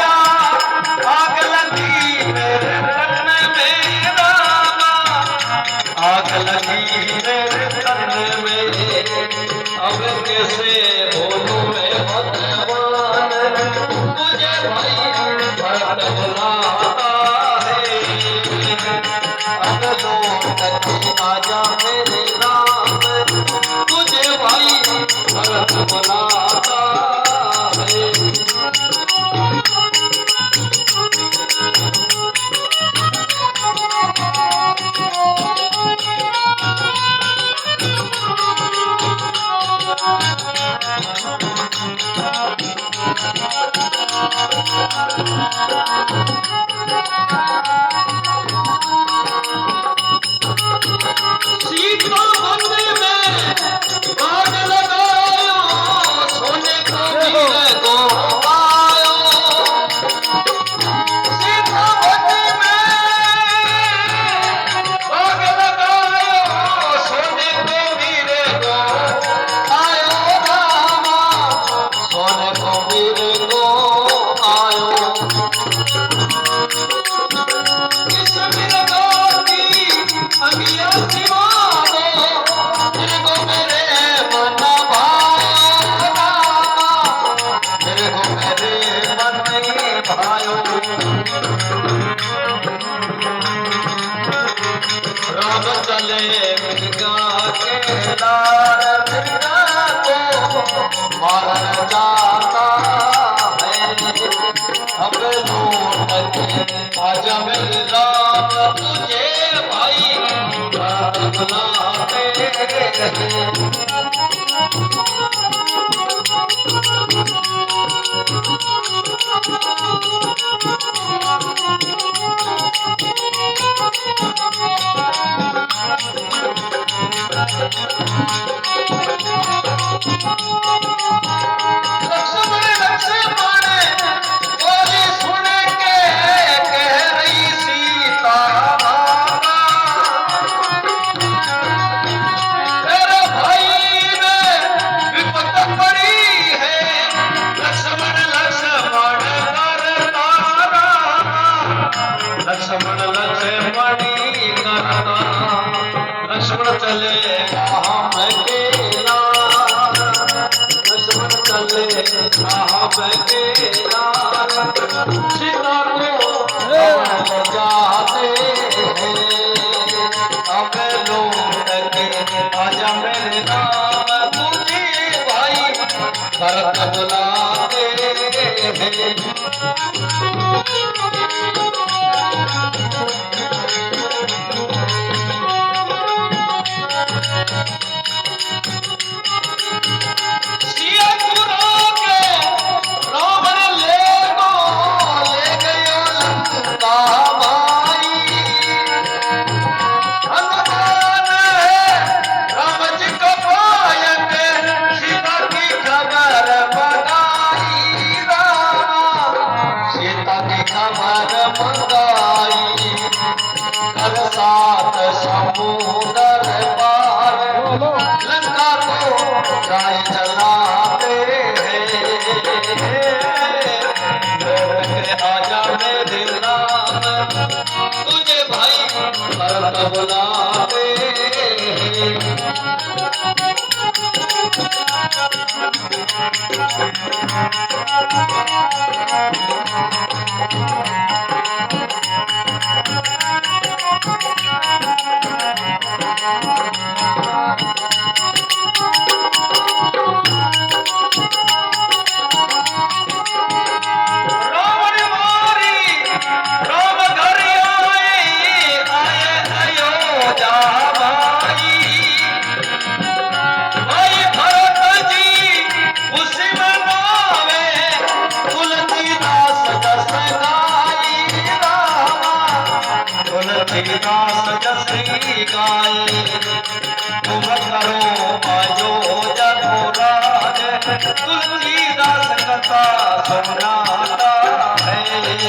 आग लगी मेरे तन में रामा, आग लगी मेरे तन में। अब कैसे बोलूं मैं भगवान, तुझे भाई भक्त बुलाता है। अब लौट आजा मेरे राम, तुझे भाई भक्त बुलाता है। सीता मंदिर में आग लगायो, सोने को हीरे को पायो। सीता मंदिर में आग लगायो, सोने को हीरे को आयो रामा, सोने को हीरे को आयो। इस मिलनों की अगिया सिवा राम चले मिर्गा के लाल, मिर्गा को मारन जाता है। अब लौट के आजा मेरे राम, तुझे भाई भक्त बुलाते हैं। लक्ष्मण लक्ष्मण बोली सुन के कह रही सीता, तेरे भाई में विपत पड़ी है। लक्ष्मण लक्ष्मण करता, लक्ष्मण लक्ष्मणी करता। लक्ष्मण चले राम केला, लक्ष्मण चले राम केला। सीता को ले जाते हैं। अब लौट के आजा मेरे राम, तुझे भाई भक्त बुलाते हैं। सात समुंदर पार लंका को गाय जलाते हैं। आजा मेरे राम, तुझे भाई भक्त बुलाते हैं। तुलसीदास जसी गाए, तुम करो आजो जगुराज। तुलसीदास कथा सुनाता है।